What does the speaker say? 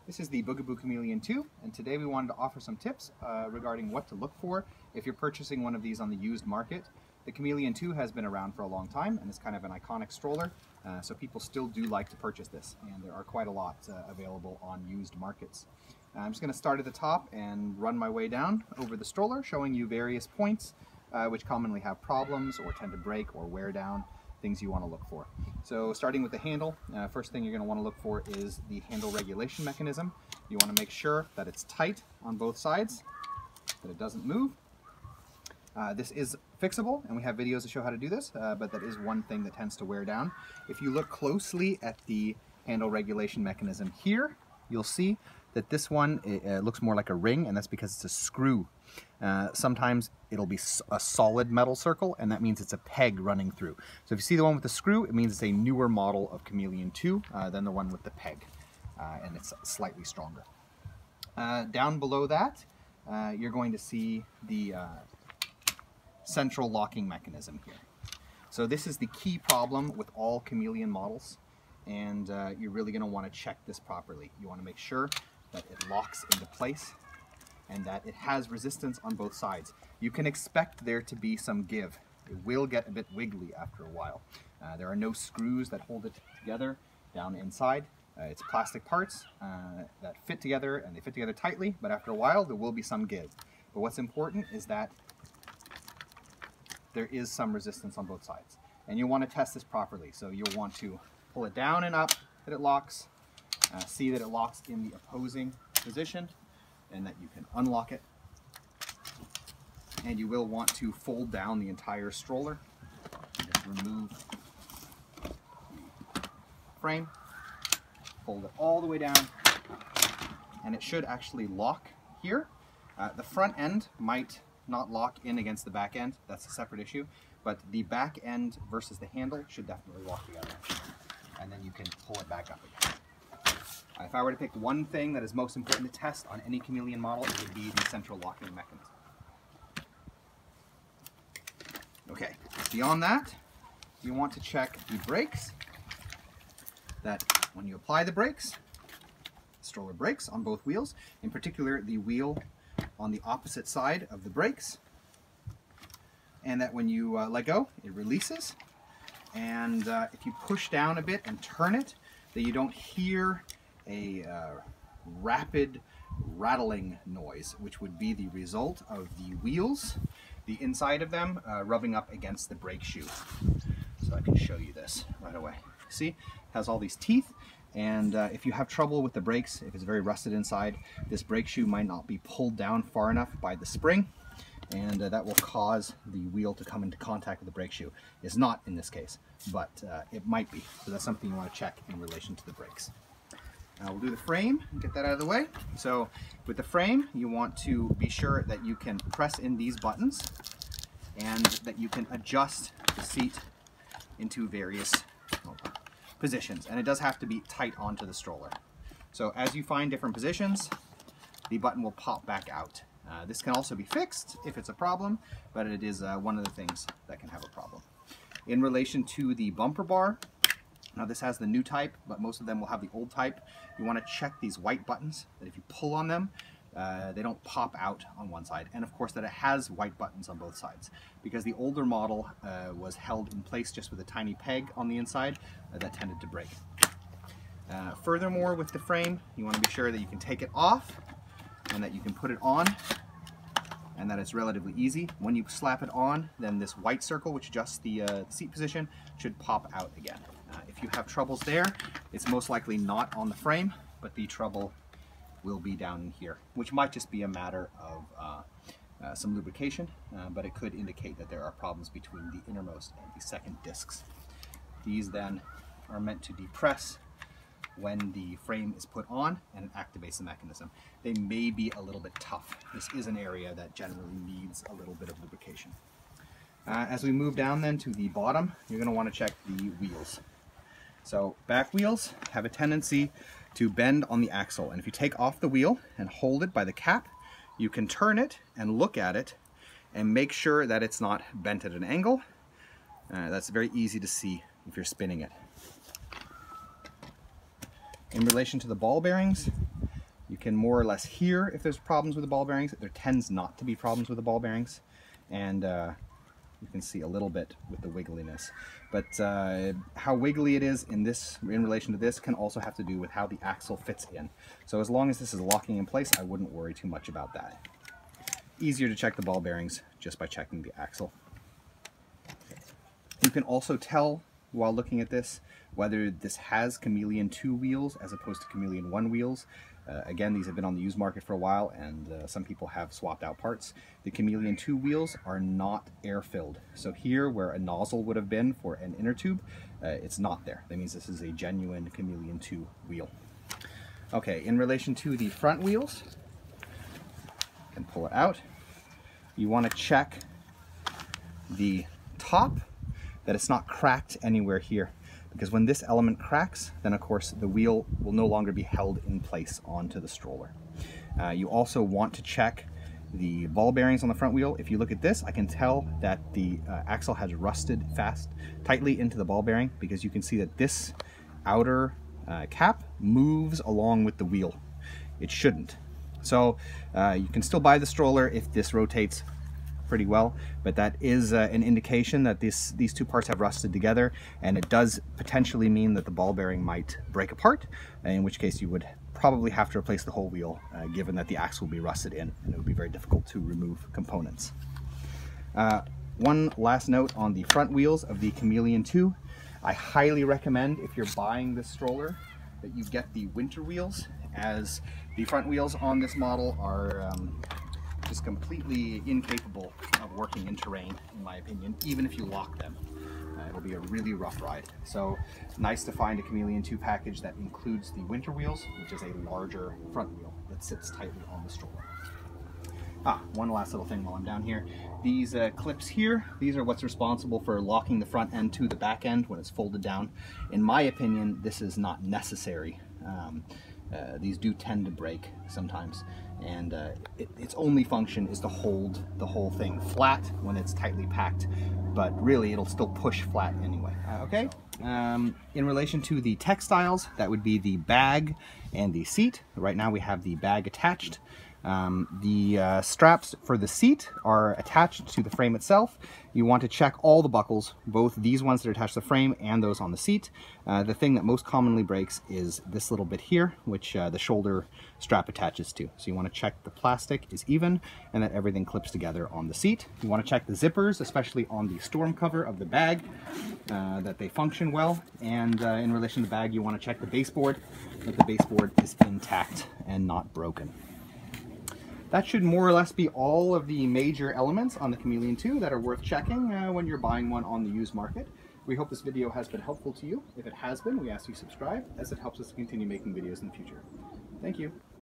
This is the Bugaboo Cameleon 2, and today we wanted to offer some tips regarding what to look for if you're purchasing one of these on the used market. The Cameleon 2 has been around for a long time and is kind of an iconic stroller, so people still do like to purchase this, and there are quite a lot available on used markets. I'm just going to start at the top and run my way down over the stroller, showing you various points which commonly have problems or tend to break or wear down, things you want to look for. So starting with the handle, first thing you're going to want to look for is the handle regulation mechanism. You want to make sure that it's tight on both sides, that it doesn't move. This is fixable, and we have videos to show how to do this, but that is one thing that tends to wear down. If you look closely at the handle regulation mechanism here, you'll see that this one looks more like a ring, and that's because it's a screw. Sometimes it'll be a solid metal circle, and that means it's a peg running through. So if you see the one with the screw, it means it's a newer model of Cameleon 2 than the one with the peg, and it's slightly stronger. Down below that, you're going to see the central locking mechanism here. So this is the key problem with all Cameleon models, and you're really going to want to check this properly. You want to make sure that it locks into place and that it has resistance on both sides. You can expect there to be some give. It will get a bit wiggly after a while. There are no screws that hold it together down inside. It's plastic parts that fit together, and they fit together tightly, but after a while there will be some give. But what's important is that there is some resistance on both sides. And you want to test this properly. So you'll want to pull it down and up that it locks, see that it locks in the opposing position, and that you can unlock it. And you will want to fold down the entire stroller. Just remove the frame, fold it all the way down, and it should actually lock here. The front end might not lock in against the back end, that's a separate issue, but the back end versus the handle should definitely lock together. And then you can pull it back up again. If I were to pick one thing that is most important to test on any Cameleon model, it would be the central locking mechanism. Okay, beyond that, you want to check the brakes. That when you apply the brakes, the stroller brakes on both wheels, in particular the wheel on the opposite side of the brakes, and that when you let go, it releases. And if you push down a bit and turn it, that you don't hear a rapid rattling noise, which would be the result of the wheels, the inside of them, rubbing up against the brake shoe. So I can show you this right away. See, it has all these teeth, and if you have trouble with the brakes, if it's very rusted inside, this brake shoe might not be pulled down far enough by the spring, and that will cause the wheel to come into contact with the brake shoe. It's not in this case, but it might be. So that's something you want to check in relation to the brakes. We'll do the frame and get that out of the way. So with the frame, you want to be sure that you can press in these buttons and that you can adjust the seat into various positions. And it does have to be tight onto the stroller. So as you find different positions, the button will pop back out. This can also be fixed if it's a problem, but it is one of the things that can have a problem. In relation to the bumper bar, now this has the new type, but most of them will have the old type. You want to check these white buttons, that if you pull on them, they don't pop out on one side. And of course that it has white buttons on both sides, because the older model was held in place just with a tiny peg on the inside that tended to break. Furthermore, with the frame, you want to be sure that you can take it off and that you can put it on, and that it's relatively easy. When you slap it on, then this white circle, which adjusts the seat position, should pop out again. If you have troubles there, it's most likely not on the frame, but the trouble will be down in here, which might just be a matter of some lubrication, but it could indicate that there are problems between the innermost and the second discs. These then are meant to depress when the frame is put on, and it activates the mechanism. They may be a little bit tough. This is an area that generally needs a little bit of lubrication. As we move down then to the bottom, you're going to want to check the wheels. So back wheels have a tendency to bend on the axle, and if you take off the wheel and hold it by the cap, you can turn it and look at it and make sure that it's not bent at an angle. That's very easy to see if you're spinning it. In relation to the ball bearings, You can more or less hear if there's problems with the ball bearings. There tends not to be problems with the ball bearings, and you can see a little bit with the wiggliness. But how wiggly it is in relation to this can also have to do with how the axle fits in. So as long as this is locking in place, I wouldn't worry too much about that. Easier to check the ball bearings just by checking the axle. You can also tell while looking at this whether this has Cameleon 2 wheels as opposed to Cameleon 1 wheels. Again, these have been on the used market for a while, and some people have swapped out parts. The Cameleon 2 wheels are not air-filled. So here, where a nozzle would have been for an inner tube, it's not there. That means this is a genuine Cameleon 2 wheel. Okay, in relation to the front wheels, you can pull it out. You want to check the top, that it's not cracked anywhere here. Because when this element cracks, then of course the wheel will no longer be held in place onto the stroller. You also want to check the ball bearings on the front wheel. If you look at this, I can tell that the axle has rusted tightly into the ball bearing, because you can see that this outer cap moves along with the wheel. It shouldn't. So you can still buy the stroller if this rotates pretty well, but that is an indication that these two parts have rusted together, and it does potentially mean that the ball bearing might break apart, in which case you would probably have to replace the whole wheel, given that the axle will be rusted in, and it would be very difficult to remove components. One last note on the front wheels of the Cameleon 2. I highly recommend, if you're buying this stroller, that you get the winter wheels, as the front wheels on this model are just completely incapable of working in terrain, in my opinion, even if you lock them. It'll be a really rough ride. So nice to find a Cameleon 2 package that includes the winter wheels, which is a larger front wheel that sits tightly on the stroller. One last little thing while I'm down here. These clips here, these are what's responsible for locking the front end to the back end when it's folded down. In my opinion, this is not necessary. These do tend to break sometimes, and its only function is to hold the whole thing flat when it's tightly packed, but really it'll still push flat anyway. Okay, in relation to the textiles, that would be the bag and the seat. Right now we have the bag attached. The straps for the seat are attached to the frame itself. You want to check all the buckles, both these ones that are attached to the frame and those on the seat. The thing that most commonly breaks is this little bit here, which the shoulder strap attaches to. So you want to check the plastic is even and that everything clips together on the seat. You want to check the zippers, especially on the storm cover of the bag, that they function well. And in relation to the bag, you want to check the baseboard, that the baseboard is intact and not broken. That should more or less be all of the major elements on the Cameleon 2 that are worth checking when you're buying one on the used market. We hope this video has been helpful to you. If it has been, we ask you subscribe, as it helps us to continue making videos in the future. Thank you.